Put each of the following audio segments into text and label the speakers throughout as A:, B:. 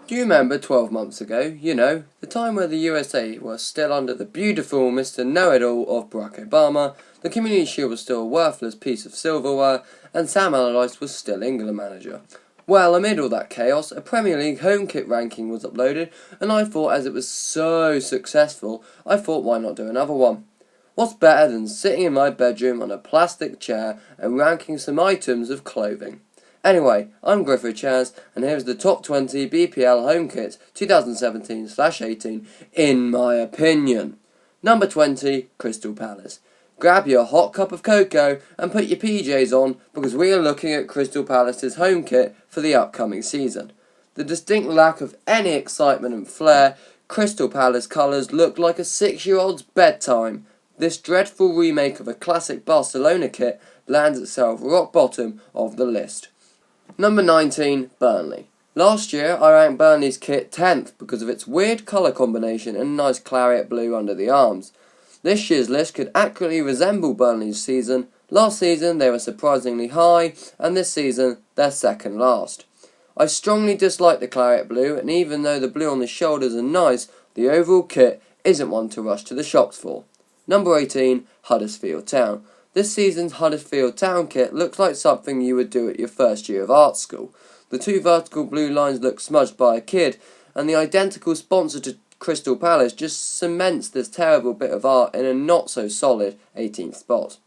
A: Do you remember 12 months ago, the time where the USA was still under the beautiful Mr. Know-It-All of Barack Obama, the Community Shield was still a worthless piece of silverware, and Sam Allardyce was still England manager? Well, amid all that chaos, a Premier League home kit ranking was uploaded, and I thought as it was so successful, I thought why not do another one? What's better than sitting in my bedroom on a plastic chair and ranking some items of clothing? Anyway, I'm Griffith Chaz, and here's the top 20 BPL home kits 2017/18, in my opinion. Number 20, Crystal Palace. Grab your hot cup of cocoa and put your PJs on, because we are looking at Crystal Palace's home kit for the upcoming season. The distinct lack of any excitement and flair, Crystal Palace colours look like a 6-year-old's bedtime. This dreadful remake of a classic Barcelona kit lands itself rock bottom of the list. Number 19, Burnley. Last year, I ranked Burnley's kit 10th because of its weird colour combination and nice claret blue under the arms. This year's list could accurately resemble Burnley's season. Last season, they were surprisingly high, and this season, they're second last. I strongly dislike the claret blue, and even though the blue on the shoulders are nice, the overall kit isn't one to rush to the shops for. Number 18, Huddersfield Town. This season's Huddersfield Town kit looks like something you would do at your first year of art school. The two vertical blue lines look smudged by a kid, and the identical sponsor to Crystal Palace just cements this terrible bit of art in a not-so-solid 18th spot.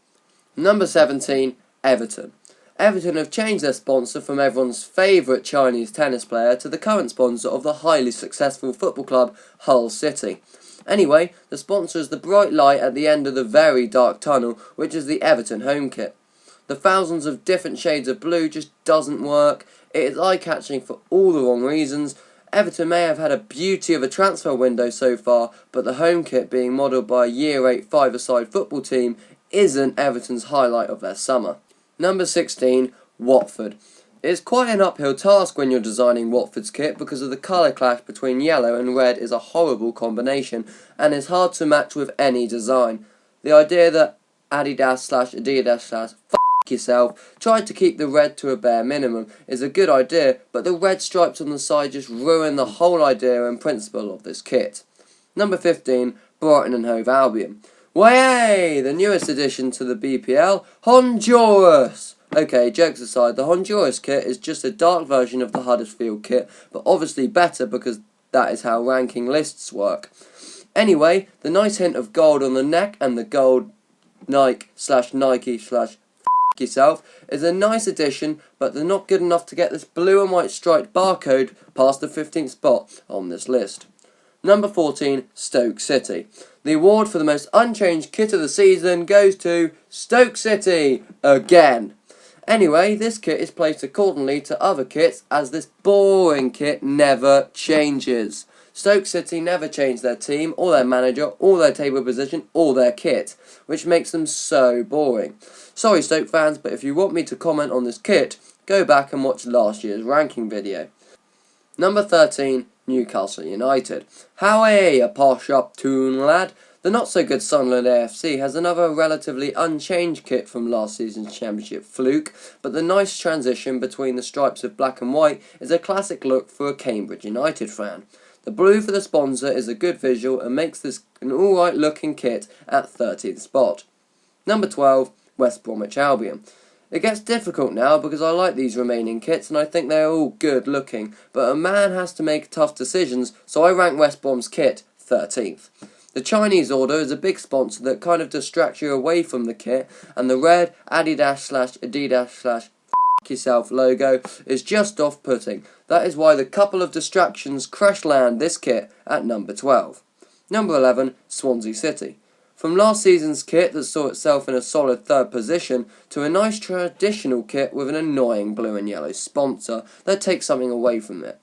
A: Number 17, Everton. Everton have changed their sponsor from everyone's favourite Chinese tennis player to the current sponsor of the highly successful football club Hull City. Anyway, the sponsor is the bright light at the end of the very dark tunnel, which is the Everton home kit. The thousands of different shades of blue just doesn't work. It is eye-catching for all the wrong reasons. Everton may have had a beauty of a transfer window so far, but the home kit being modelled by a Year 8 five-a-side football team isn't Everton's highlight of their summer. Number 16, Watford. It's quite an uphill task when you're designing Watford's kit because of the colour clash between yellow and red is a horrible combination and is hard to match with any design. The idea that Adidas/Adidas/ yourself tried to keep the red to a bare minimum is a good idea, but the red stripes on the side just ruin the whole idea and principle of this kit. Number 15, Brighton and Hove Albion. Way, the newest addition to the BPL, Honduras! Okay, jokes aside, the Honduras kit is just a dark version of the Huddersfield kit, but obviously better because that is how ranking lists work. Anyway, the nice hint of gold on the neck and the gold Nike/Nike/ yourself is a nice addition, but they're not good enough to get this blue and white striped barcode past the 15th spot on this list. Number 14, Stoke City. The award for the most unchanged kit of the season goes to Stoke City again. Anyway, this kit is placed accordingly to other kits as this boring kit never changes. Stoke City never change their team, or their manager, or their table position, or their kit, which makes them so boring. Sorry Stoke fans, but if you want me to comment on this kit, go back and watch last year's ranking video. Number 13, Newcastle United. Howay, a posh up-tune lad. The not-so-good Sunderland AFC has another relatively unchanged kit from last season's championship fluke, but the nice transition between the stripes of black and white is a classic look for a Cambridge United fan. The blue for the sponsor is a good visual and makes this an alright looking kit at 13th spot. Number 12, West Bromwich Albion. It gets difficult now because I like these remaining kits and I think they're all good looking, but a man has to make tough decisions, so I rank West Brom's kit 13th. The Chinese order is a big sponsor that kind of distracts you away from the kit, and the red Adidas/Adidas/ yourself logo is just off-putting. That is why the couple of distractions crash land this kit at number 12. Number 11, Swansea City. From last season's kit that saw itself in a solid third position to a nice traditional kit with an annoying blue and yellow sponsor that takes something away from it.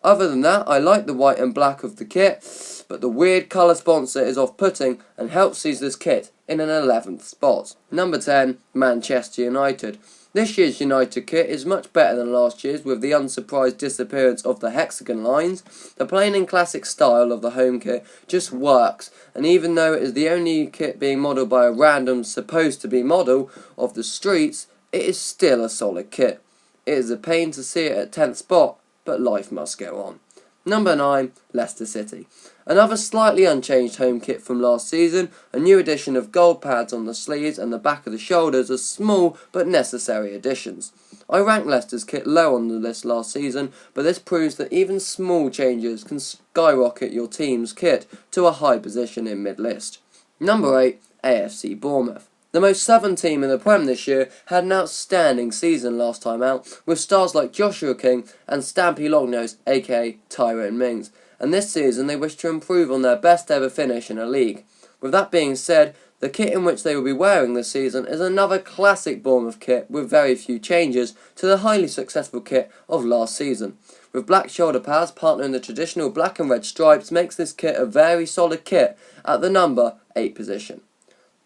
A: Other than that, I like the white and black of the kit, but the weird colour sponsor is off-putting and helps see this kit in an 11th spot. Number 10, Manchester United. This year's United kit is much better than last year's with the unsurprised disappearance of the hexagon lines. The plain and classic style of the home kit just works, and even though it is the only kit being modelled by a random supposed to be model of the streets, it is still a solid kit. It is a pain to see it at 10th spot, but life must go on. Number 9, Leicester City. Another slightly unchanged home kit from last season, a new addition of gold pads on the sleeves and the back of the shoulders are small but necessary additions. I ranked Leicester's kit low on the list last season, but this proves that even small changes can skyrocket your team's kit to a high position in mid-list. Number 8, AFC Bournemouth. The most southern team in the Prem this year had an outstanding season last time out, with stars like Joshua King and Stampy Longnose, aka Tyrone Mings, and this season they wish to improve on their best ever finish in a league. With that being said, the kit in which they will be wearing this season is another classic Bournemouth kit with very few changes to the highly successful kit of last season. With black shoulder pads partnering the traditional black and red stripes makes this kit a very solid kit at the number 8 position.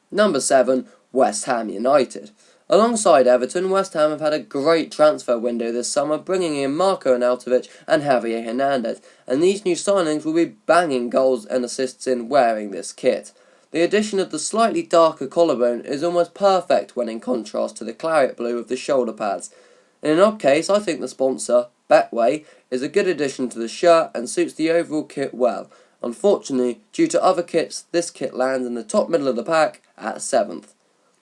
A: Number 7, West Ham United. Alongside Everton, West Ham have had a great transfer window this summer, bringing in Marco Arnautovic and Javier Hernandez, and these new signings will be banging goals and assists in wearing this kit. The addition of the slightly darker collarbone is almost perfect when in contrast to the claret blue of the shoulder pads. In an odd case, I think the sponsor, Betway, is a good addition to the shirt and suits the overall kit well. Unfortunately, due to other kits, this kit lands in the top middle of the pack at 7th.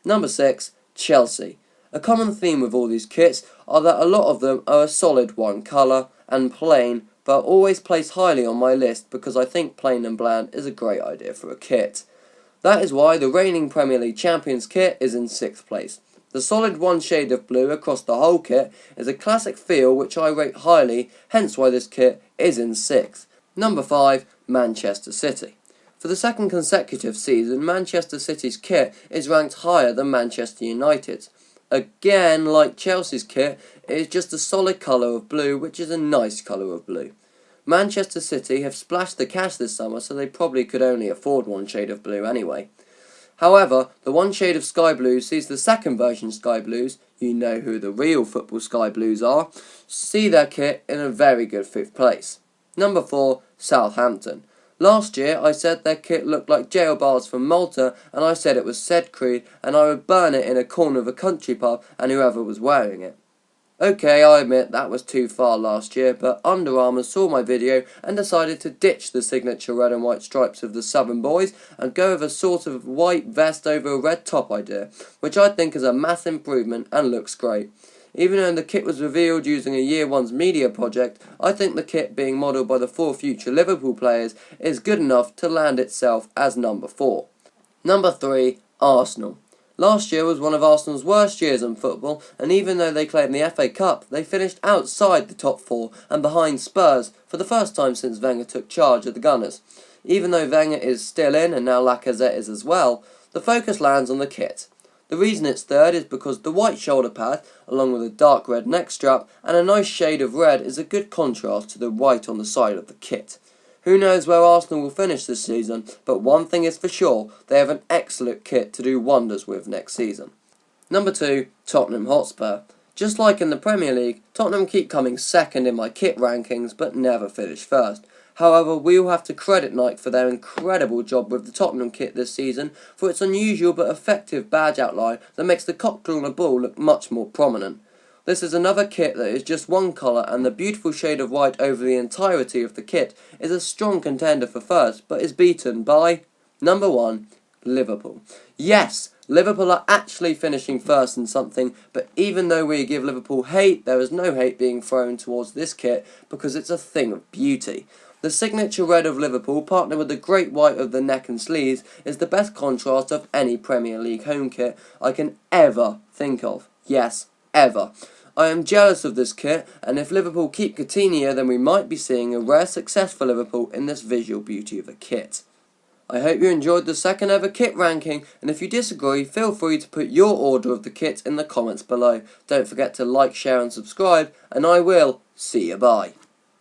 A: Number 6, Chelsea. A common theme with all these kits are that a lot of them are a solid one colour and plain, but always placed highly on my list because I think plain and bland is a great idea for a kit. That is why the reigning Premier League Champions kit is in 6th place. The solid one shade of blue across the whole kit is a classic feel which I rate highly, hence why this kit is in 6th. Number 5, Manchester City. For the second consecutive season, Manchester City's kit is ranked higher than Manchester United's. Again, like Chelsea's kit, it is just a solid colour of blue, which is a nice colour of blue. Manchester City have splashed the cash this summer, so they probably could only afford one shade of blue anyway. However, the one shade of sky blue sees the second version sky blues, you know who the real football sky blues are, see their kit in a very good 5th place. Number 4, Southampton. Last year I said their kit looked like jail bars from Malta, and I said it was Sed Creed and I would burn it in a corner of a country pub and whoever was wearing it. Okay, I admit that was too far last year, but Under Armour saw my video and decided to ditch the signature red and white stripes of the Southern boys and go with a sort of white vest over a red top idea, which I think is a mass improvement and looks great. Even though the kit was revealed using a Year One's media project, I think the kit being modelled by the 4 future Liverpool players is good enough to land itself as number 4. Number 3, Arsenal. Last year was one of Arsenal's worst years in football, and even though they played in the FA Cup, they finished outside the top 4 and behind Spurs for the first time since Wenger took charge of the Gunners. Even though Wenger is still in and now Lacazette is as well, the focus lands on the kit. The reason it's third is because the white shoulder pad, along with a dark red neck strap and a nice shade of red, is a good contrast to the white on the side of the kit. Who knows where Arsenal will finish this season, but one thing is for sure, they have an excellent kit to do wonders with next season. Number 2, Tottenham Hotspur. Just like in the Premier League, Tottenham keep coming second in my kit rankings but never finish first. However, we will have to credit Nike for their incredible job with the Tottenham kit this season for its unusual but effective badge outline that makes the cocktail on the ball look much more prominent. This is another kit that is just one colour, and the beautiful shade of white over the entirety of the kit is a strong contender for first, but is beaten by number 1, Liverpool. Yes, Liverpool are actually finishing first in something, but even though we give Liverpool hate, there is no hate being thrown towards this kit because it's a thing of beauty. The signature red of Liverpool, partnered with the great white of the neck and sleeves, is the best contrast of any Premier League home kit I can ever think of. Yes, ever. I am jealous of this kit, and if Liverpool keep Coutinho, then we might be seeing a rare success for Liverpool in this visual beauty of a kit. I hope you enjoyed the second ever kit ranking, and if you disagree, feel free to put your order of the kit in the comments below. Don't forget to like, share and subscribe, and I will see you bye.